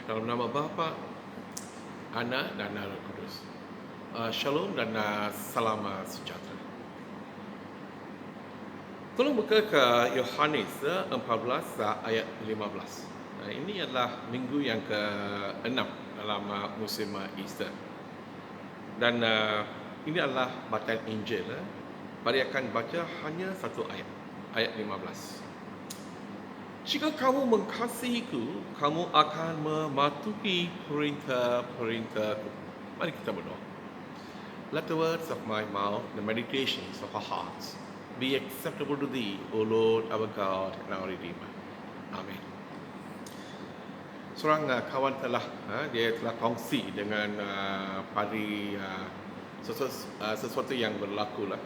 Dalam nama Bapa, Anak dan Roh Kudus. Shalom dan salam sejahtera. Tolong buka ke Yohanes 14 ayat 15. Ini adalah minggu yang ke-6 dalam musim Easter. Dan ini adalah bacaan Injil. Mari akan baca hanya satu ayat, ayat 15. Jika kamu mengasihiku, kamu akan mematuhi perintah-perintahku. Mari kita berdoa. Let the words of my mouth, the meditations of our hearts be acceptable to Thee, O Lord, our God and our Redeemer. Amen. Seorang kawan dia telah kongsi dengan padi sesuatu yang berlaku lah.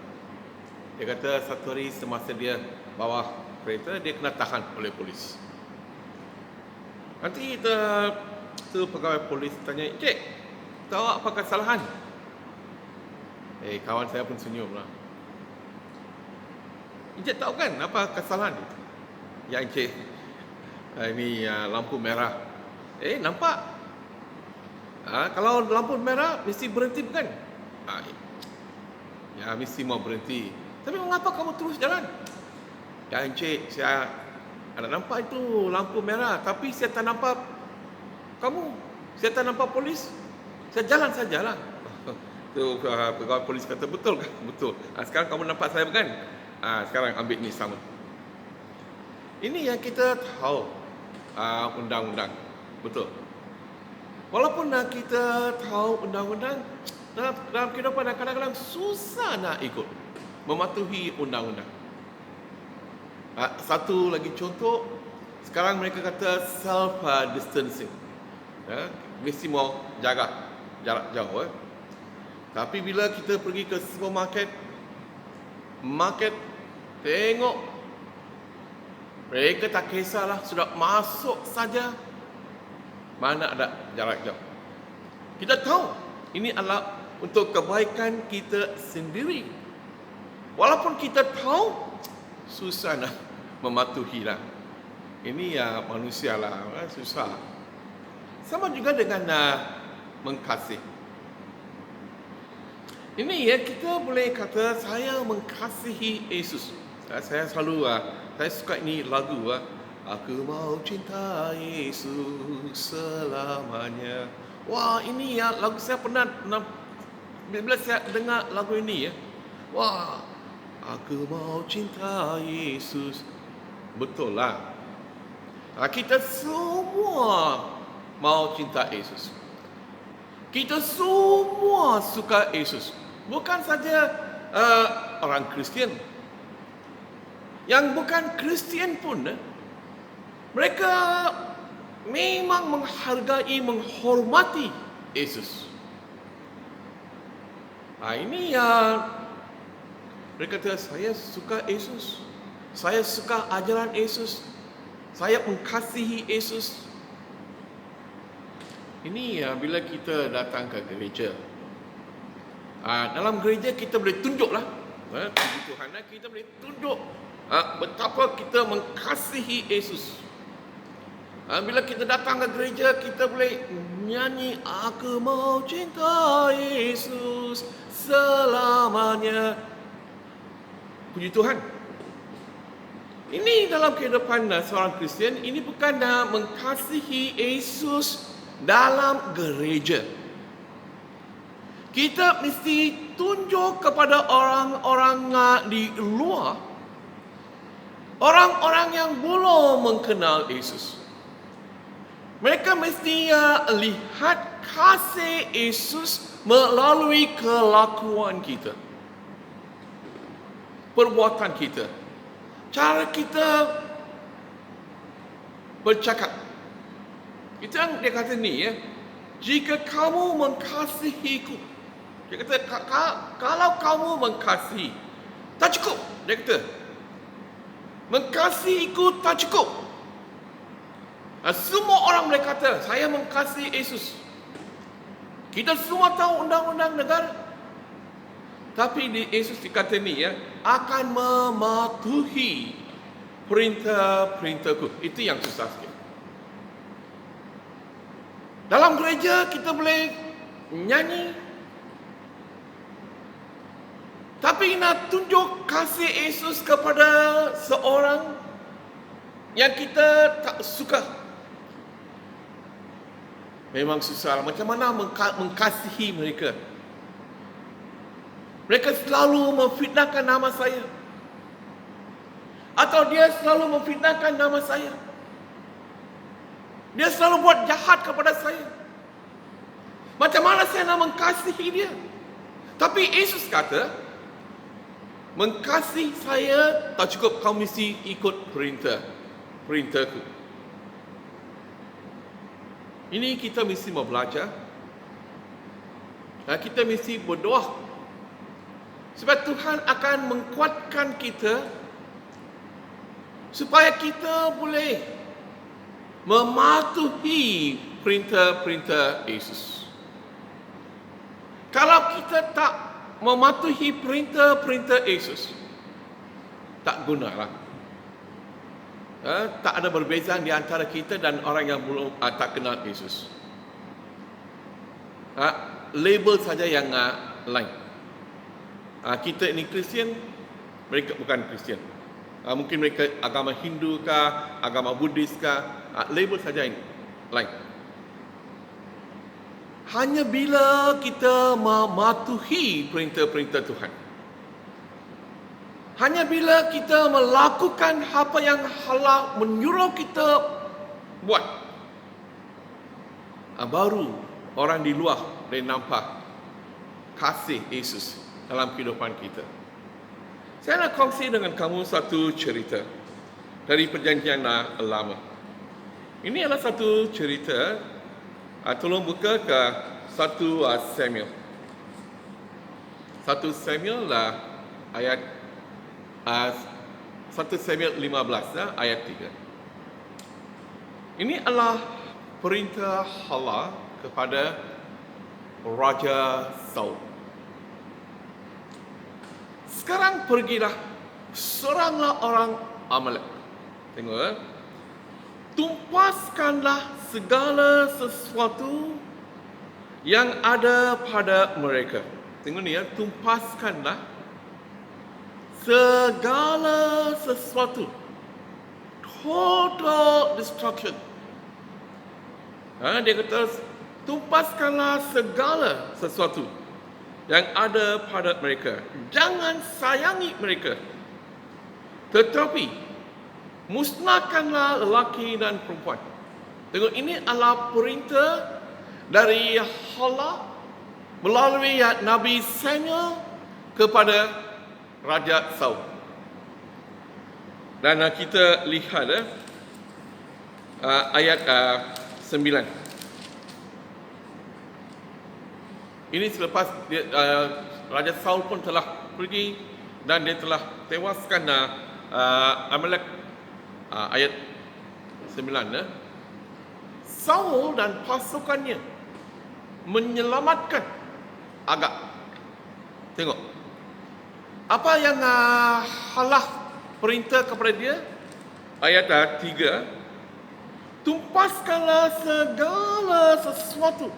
Dia kata satu hari semasa dia bawah kereta, dia kena tahan oleh polis. Nanti tu pegawai polis tanya, "Cik, tahu apa kesalahan?" Kawan saya pun senyum lah. "Encik tahu kan apa kesalahan?" "Ya Encik, ini lampu merah." Nampak? Kalau lampu merah mesti berhenti bukan? Ya mesti mau berhenti. Tapi mengapa kamu terus jalan? "Ya Encik, saya ada nampak itu lampu merah, tapi saya tak nampak kamu. Saya tak nampak polis. Saya jalan sajalah." Tu pegawai polis kata, "Betul kan?" "Betul. Sekarang kamu nampak saya bukan? Sekarang ambil ni sama." Ini yang kita tahu undang-undang. Betul. Walaupun kita tahu undang-undang, dalam kehidupan kadang-kadang susah nak ikut, mematuhi undang-undang. Satu lagi contoh, sekarang mereka kata self distancing. Mesti mau jaga jarak jauh. Tapi bila kita pergi ke supermarket, tengok mereka tak kisahlah, sudah masuk saja, mana ada jarak jauh. Kita tahu ini adalah untuk kebaikan kita sendiri. Walaupun kita tahu, susah nak mematuhi lah. Ini manusia lah, susah. Sama juga dengan mengasihi. Ini kita boleh kata saya mengasihi Yesus. Saya selalu saya suka ini lagu. Aku mau cinta Yesus selamanya. Wah, ini lagu saya pernah bila saya dengar lagu ini wah, aku mau cinta Yesus. Betul lah. Kita semua mau cinta Yesus. Kita semua suka Yesus. Bukan saja orang Kristian. Yang bukan Kristian pun mereka memang menghargai, menghormati Yesus. Ini mereka kata, saya suka Yesus. Saya suka ajaran Yesus. Saya mengasihi Yesus. Ini bila kita datang ke gereja. Dalam gereja kita boleh tunjuklah puji Tuhan, kita boleh tunjuk betapa kita mengasihi Yesus. Bila kita datang ke gereja, kita boleh nyanyi, aku mau cinta Yesus selamanya. Puji Tuhan. Ini dalam kehidupan seorang Kristian, ini bukan mengasihi Yesus dalam gereja. Kita mesti tunjuk kepada orang-orang di luar, orang-orang yang belum mengenal Yesus. Mereka mesti lihat kasih Yesus melalui kelakuan kita, perbuatan kita, cara kita bercakap. Itu yang dia kata ni jika kamu mengasihiku. Dia kata, kalau kamu mengasihi, tak cukup. Dia kata, mengasihiku tak cukup. Semua orang boleh kata, saya mengasihi Yesus. Kita semua tahu undang-undang negara. Tapi Yesus dikata ni akan mematuhi perintah-perintahku. Itu yang susah sikit. Dalam gereja kita boleh nyanyi, tapi nak tunjuk kasih Yesus kepada seorang yang kita tak suka, memang susah. Macam mana mengasihi mereka? Mereka selalu memfitnahkan nama saya, atau dia selalu memfitnahkan nama saya. Dia selalu buat jahat kepada saya. Macam mana saya nak mengasihi dia? Tapi Yesus kata, mengasihi saya tak cukup, kau mesti ikut perintahku. Ini kita mesti mau belajar. Kita mesti berdoa, sebab Tuhan akan menguatkan kita supaya kita boleh mematuhi perintah-perintah Yesus. Kalau kita tak mematuhi perintah-perintah Yesus, tak gunalah. Tak ada perbezaan di antara kita dan orang yang belum tak kenal Yesus. Label saja yang lain. Kita ini Kristian, mereka bukan Kristian. Mungkin mereka agama Hindu kah, agama Buddhis kah, label saja yang lain. Hanya bila kita mematuhi perintah-perintah Tuhan, hanya bila kita melakukan apa yang Allah menyuruh kita buat, baru orang di luar boleh nampak kasih Yesus dalam kehidupan kita. Saya nak kongsi dengan kamu satu cerita dari Perjanjian Lama. Ini adalah satu cerita. Tolong buka ke 1 Samuel. 1 Samuel lah ayat 1 Samuel 15 ayat 3. Ini adalah perintah Allah kepada Raja Saul. Sekarang pergilah, seranglah orang Amalek. Tengok, tumpaskanlah segala sesuatu yang ada pada mereka. Tengok ni ya, tumpaskanlah segala sesuatu. Total destruction. Dia kata, tumpaskanlah segala sesuatu yang ada pada mereka. Jangan sayangi mereka, tetapi musnahkanlah lelaki dan perempuan. Tengok, ini adalah perintah dari Allah melalui Nabi Samuel kepada Raja Saul. Dan kita lihat ayat 9. Ini selepas Raja Saul pun telah pergi dan dia telah tewaskan Amalek. Ayat 9. Saul dan pasukannya menyelamatkan Agag. Tengok, apa yang Allah perintah kepada dia. Ayat 3. Tumpaskanlah segala sesuatu.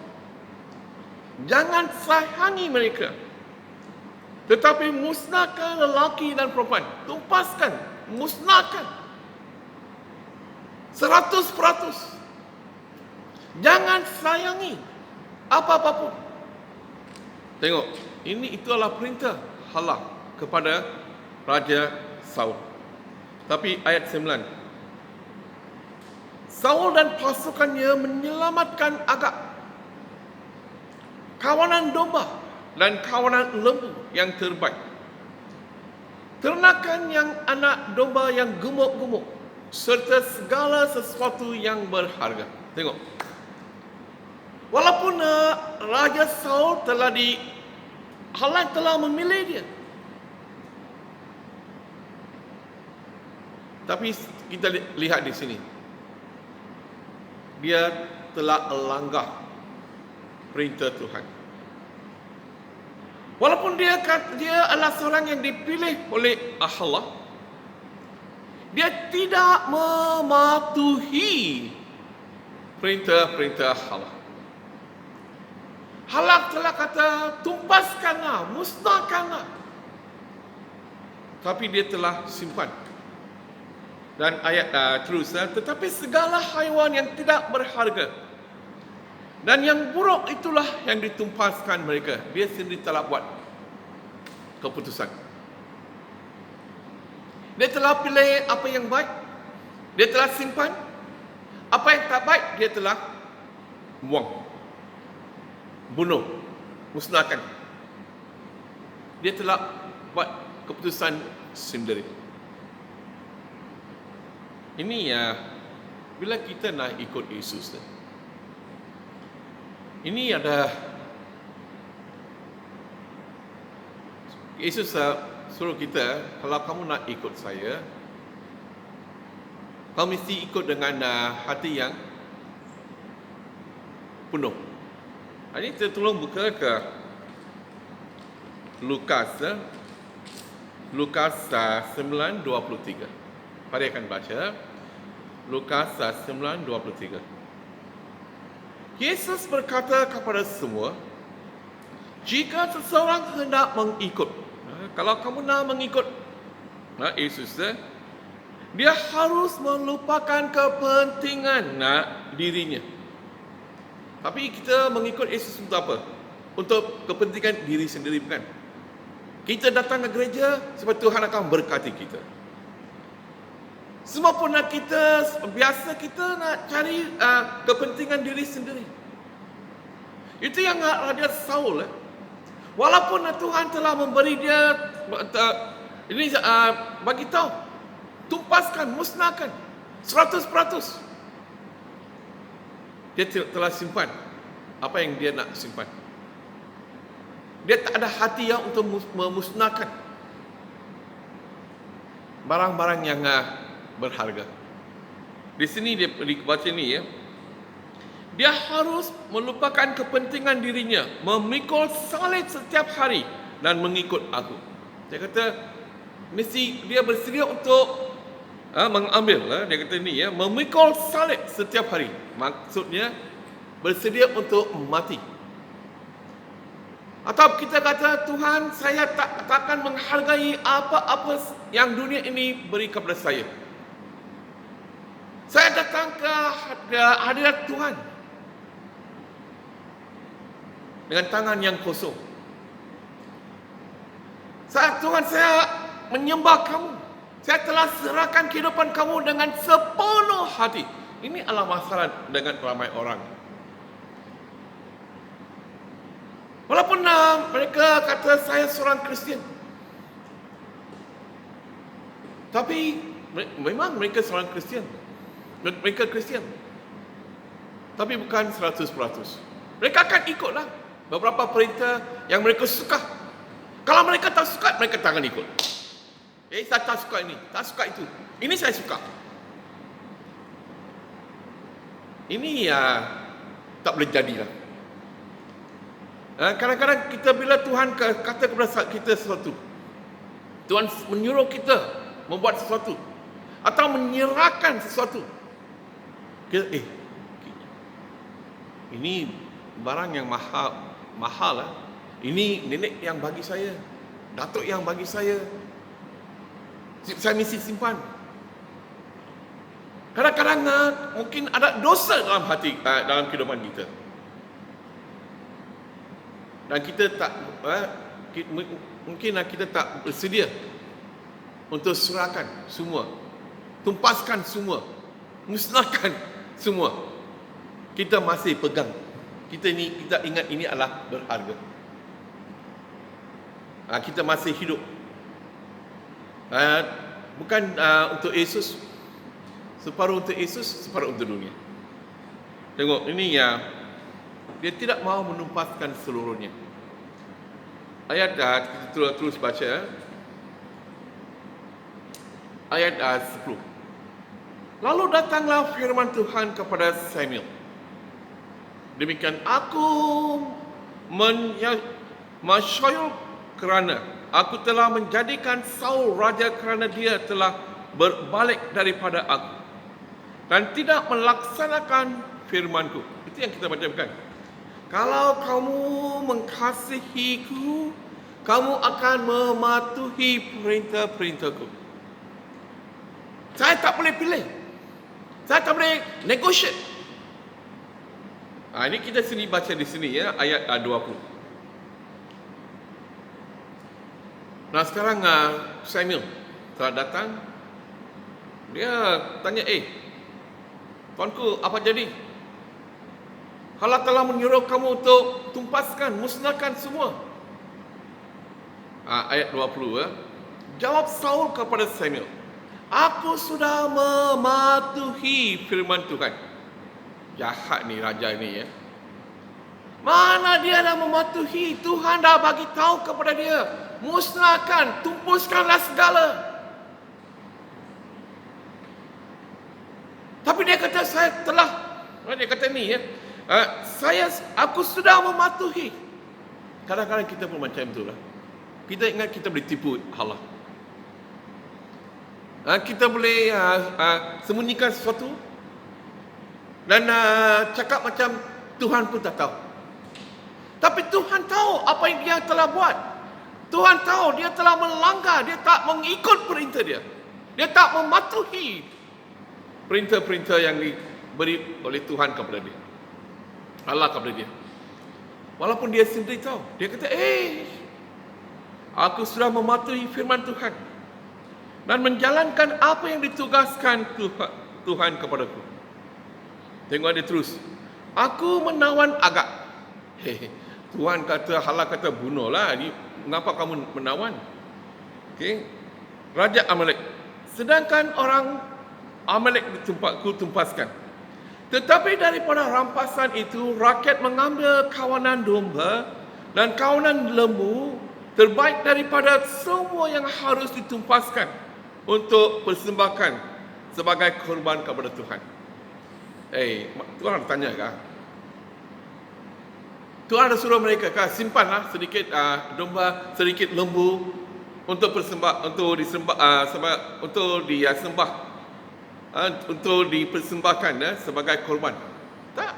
Jangan sayangi mereka, tetapi musnahkan lelaki dan perempuan. Tumpaskan, musnahkan 100%. Jangan sayangi apa-apa pun. Tengok, itu adalah perintah Allah kepada Raja Saul. Tapi ayat 9. Saul dan pasukannya menyelamatkan Agag, kawanan domba dan kawanan lembu yang terbaik, ternakan yang anak domba yang gemuk-gemuk, serta segala sesuatu yang berharga. Tengok, walaupun Raja Saul Allah telah memilih dia, tapi kita lihat di sini, dia telah melanggar perintah Tuhan. Walaupun dia adalah seorang yang dipilih oleh Allah, dia tidak mematuhi perintah-perintah Allah. Halak telah kata, tumpaskanlah, musnahkanlah. Tapi dia telah simpan. Dan ayat terus, tetapi segala haiwan yang tidak berharga dan yang buruk itulah yang ditumpaskan mereka. Dia sendiri telah buat keputusan. Dia telah pilih apa yang baik, dia telah simpan. Apa yang tak baik, dia telah buang, bunuh, musnahkan. Dia telah buat keputusan sendiri. Ini bila kita nak ikut Yesus, ini ada Yesus suruh kita, kalau kamu nak ikut saya, kamu mesti ikut dengan hati yang penuh. Ini kita tolong buka ke Lukas 9:23. Mari akan baca Lukas 9:23. Yesus berkata kepada semua, jika seseorang hendak mengikut, kalau kamu nak mengikut Yesus, dia harus melupakan kepentingan dirinya. Tapi kita mengikut Yesus untuk apa? Untuk kepentingan diri sendiri, bukan? Kita datang ke gereja sebab Tuhan akan berkati kita. Semua pun kita biasa kita nak cari kepentingan diri sendiri. Itu yang Raja Saul. Walaupun Tuhan telah memberi dia ini bagi tahu, tumpaskan, musnahkan 100%. Dia telah simpan apa yang dia nak simpan. Dia tak ada hati untuk memusnahkan barang-barang yang berharga. Di sini dia baca ni dia harus melupakan kepentingan dirinya, memikul salib setiap hari dan mengikut aku. Dia kata mesti dia bersedia untuk mengambil. Dia kata ni memikul salib setiap hari. Maksudnya bersedia untuk mati. Atau kita kata, Tuhan, saya takkan menghargai apa-apa yang dunia ini beri kepada saya. Saya datang ke hadirat Tuhan dengan tangan yang kosong. Tuhan, saya menyembah kamu. Saya telah serahkan kehidupan kamu dengan sepenuh hati. Ini adalah masalah dengan ramai orang. Walaupun mereka kata saya seorang Kristian, tapi memang mereka seorang Kristian. Mereka Kristian, tapi bukan 100%. Mereka akan ikutlah beberapa perintah yang mereka suka. Kalau mereka tak suka, mereka takkan ikut. Saya tak suka ini, tak suka itu. Ini saya suka. Ini tak boleh jadilah. Kadang-kadang kita bila Tuhan kata kepada kita sesuatu, Tuhan menyuruh kita membuat sesuatu atau menyerahkan sesuatu, kita, ini barang yang mahal lah. Ini nenek yang bagi saya, datuk yang bagi saya mesti simpan. Kadang-kadang mungkin ada dosa dalam hati, dalam kehidupan kita. Dan kita tak mungkin kita tak bersedia untuk serahkan semua, tumpaskan semua, musnahkan semua. Kita masih pegang. Kita ingat ini adalah berharga. Kita masih hidup. Bukan untuk Yesus, separuh untuk Yesus, separuh untuk dunia. Tengok ini dia tidak mahu menumpaskan seluruhnya. Ayat kita terus baca. Ayat 10. Lalu datanglah firman Tuhan kepada Samuel. Demikian aku masyhur kerana aku telah menjadikan Saul raja kerana dia telah berbalik daripada aku dan tidak melaksanakan firmanku. Itu yang kita baca, bukan? Kalau kamu mengasihiku, kamu akan mematuhi perintah-perintahku. Saya tak boleh pilih. Saya tak boleh negotiate. Ini kita sini baca di sini ya, ayat 20. Nah sekarang Samuel telah datang. Dia tanya, tuanku, apa jadi? Allah telah menyuruh kamu untuk tumpaskan, musnahkan semua. Ayat 20 ya. Jawab Saul kepada Samuel, aku sudah mematuhi firman Tuhan. Jahat ni raja ni ya. Mana dia dah mematuhi? Tuhan dah bagi tahu kepada dia, musnahkan, tumpuskanlah segala. Tapi dia kata dia kata ni ya, aku sudah mematuhi. Kadang-kadang kita pun macam itulah. Kita ingat kita boleh tipu Allah. Kita boleh sembunyikan sesuatu dan cakap macam Tuhan pun tak tahu. Tapi Tuhan tahu apa yang dia telah buat. Tuhan tahu dia telah melanggar, dia tak mengikut perintah dia. Dia tak mematuhi perintah-perintah yang diberi oleh Tuhan kepada dia, Allah kepada dia. Walaupun dia sendiri tahu, dia kata, aku sudah mematuhi firman Tuhan dan menjalankan apa yang ditugaskan Tuhan kepadaku. Tengok dia terus, aku menawan Agag. Tuhan kata, Allah kata, bunuhlah ni, kenapa kamu menawan? Raja Amalek, sedangkan orang Amalek tumpaskan. Tetapi daripada rampasan itu, rakyat mengambil kawanan domba dan kawanan lembu terbaik daripada semua yang harus ditumpaskan untuk persembahkan sebagai korban kepada Tuhan. Tuhan ada tanya kah? Tuhan ada suruh mereka kah? Simpanlah sedikit domba, sedikit lembu untuk disembah, untuk dipersembahkan sebagai korban. Tak.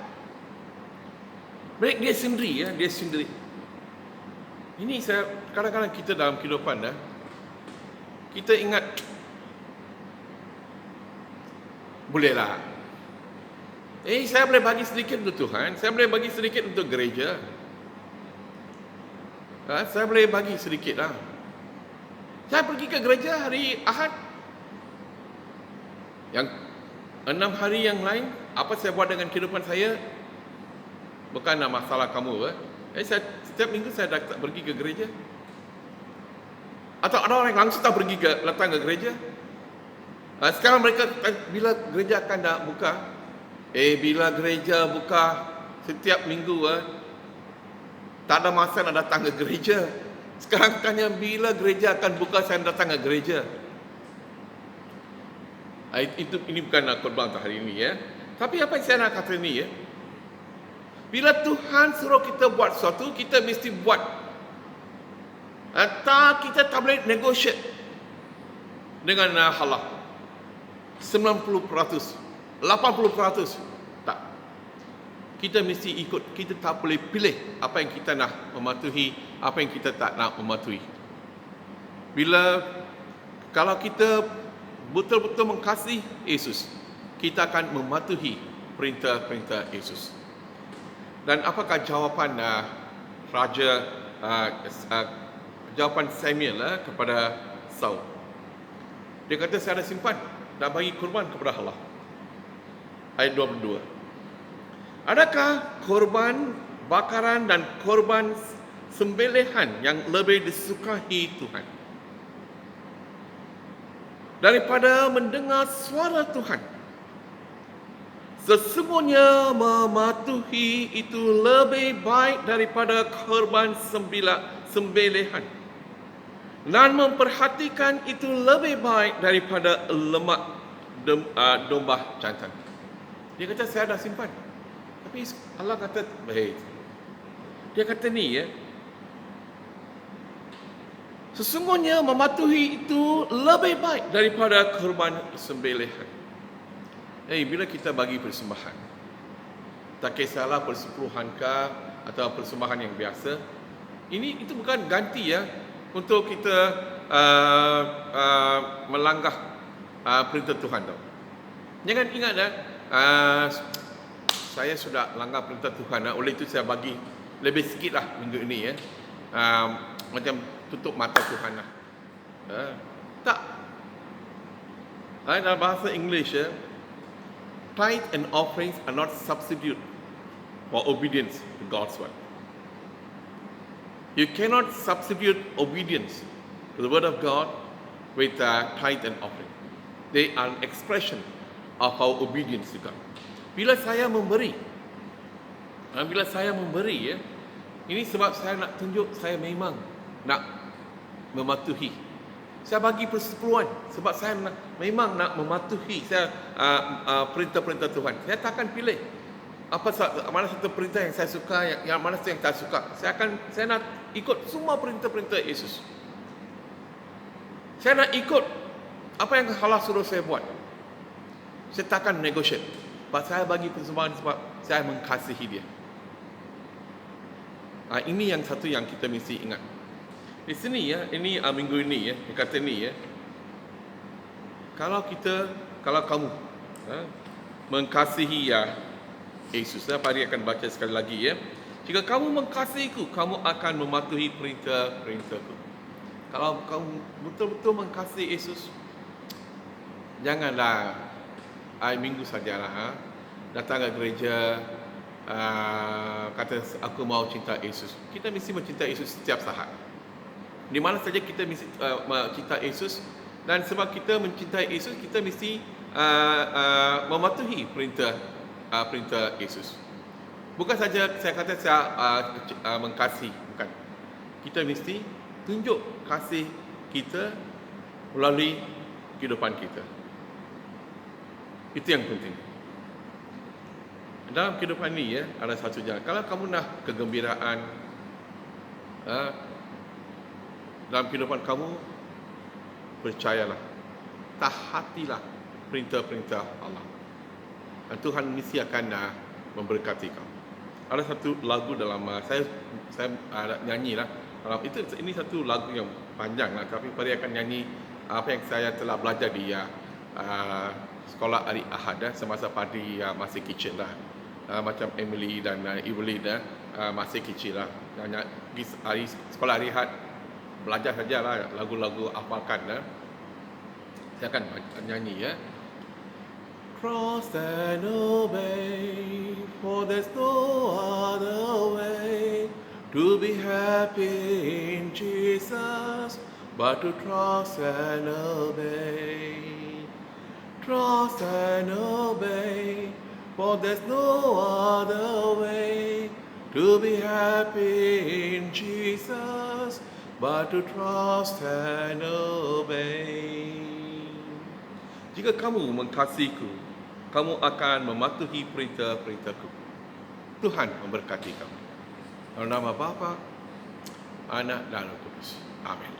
Mereka dia sendiri. Ini saya kadang-kadang kita dalam kehidupan kita ingat bolehlah. Saya boleh bagi sedikit untuk Tuhan, saya boleh bagi sedikit untuk gereja. Saya boleh bagi sedikit lah. Saya pergi ke gereja hari Ahad. Yang 6 hari yang lain, apa saya buat dengan kehidupan saya bukan masalah kamu. Setiap minggu saya datang pergi ke gereja. Atau ada orang yang langsung tak datang ke gereja. Sekarang mereka, bila gereja akan dah buka? Bila gereja buka setiap minggu, tak ada masa nak datang ke gereja. Sekarang tanya, bila gereja akan buka, saya datang ke gereja. Ini bukan khotbah untuk hari ini ya. Tapi apa yang saya nak kata ni ya, bila Tuhan suruh kita buat sesuatu, kita mesti buat. Kita tak boleh negotiate dengan Allah 90%, 80%. Tak. Kita mesti ikut. Kita tak boleh pilih apa yang kita nak mematuhi, apa yang kita tak nak mematuhi. Kalau kita betul-betul mengasihi Yesus, kita akan mematuhi perintah-perintah Yesus. Dan apakah jawapan jawapan Samuel kepada Saul? Dia kata, saya ada simpan dan bagi korban kepada Allah. Ayat 22. Adakah korban bakaran dan korban sembelihan yang lebih disukai Tuhan daripada mendengar suara Tuhan? Sesungguhnya mematuhi itu lebih baik daripada korban sembelihan, dan memperhatikan itu lebih baik daripada lemak domba jantan. Dia kata, saya dah simpan. Tapi Allah kata, baik. Dia kata ni ya, sesungguhnya mematuhi itu lebih baik daripada korban sembelihan. Bila kita bagi persembahan, tak kisahlah persepuluhankah atau persembahan yang biasa. Itu bukan ganti ya untuk kita melanggar perintah Tuhan tau. Jangan ingat saya sudah langgar perintah Tuhan, oleh itu saya bagi lebih sikit lah minggu ini ya. Macam tutup mata Tuhan lah. Tak. Dalam bahasa English ya, tithe and offerings are not substitute for obedience to God's word. You cannot substitute obedience to the word of God with tithe and offering. They are an expression of our obedience to God. Bila saya memberi ya, ini sebab saya nak tunjuk saya memang nak mematuhi. Saya bagi persepuluhan sebab saya memang nak mematuhi perintah-perintah Tuhan. Saya takkan pilih mana satu perintah yang saya suka, yang mana satu yang tak suka. Saya nak ikut semua perintah-perintah Yesus. Saya nak ikut apa yang Allah suruh saya buat. Saya takkan negotiate. Sebab saya bagi persembahan sebab saya mengasihi dia. Ini yang satu yang kita mesti ingat. Di sini ya, ini minggu ini ya, dia kata ni ya. Kalau kamu mengasihi Yesus, Pari akan baca sekali lagi ya. Jika kamu mengasihiku, kamu akan mematuhi perintah-perintahku. Kalau kamu betul-betul mengasihi Yesus, janganlah minggu sajalah datang ke gereja kata aku mau cinta Yesus. Kita mesti mencintai Yesus setiap saat. Di mana saja kita mesti mencintai Yesus, dan sebab kita mencintai Yesus, kita mesti mematuhi perintah Yesus. Bukan saja saya kata saya mengasihi, bukan. Kita mesti tunjuk kasih kita melalui kehidupan kita. Itu yang penting. Dalam kehidupan ini ya, ada satu jalan. Kalau kamu nak kegembiraan dalam kehidupan kamu, percayalah, taatilah perintah-perintah Allah. Dan Tuhan mesti akan memberkati kamu. Ada satu lagu dalam saya nyanyi lah. Ini satu lagu yang panjang lah, tapi Pari akan nyanyi apa yang saya telah belajar di sekolah hari Ahad semasa Padi masih kecil lah. Macam Emily dan Evelyn masih kecil lah. Sekolah hari Ahad belajar sajalah lagu-lagu hafalkan. Saya akan nyanyi ya. Cross and obey, for there's no other way to be happy in Jesus, but to trust and obey. Trust and obey, for there's no other way to be happy in Jesus, but to trust and obey. Jika kamu mengasihiku, kamu akan mematuhi perintah-perintahku. Tuhan memberkati kamu. Dalam nama Bapa, Anak dan Roh Kudus. Amin.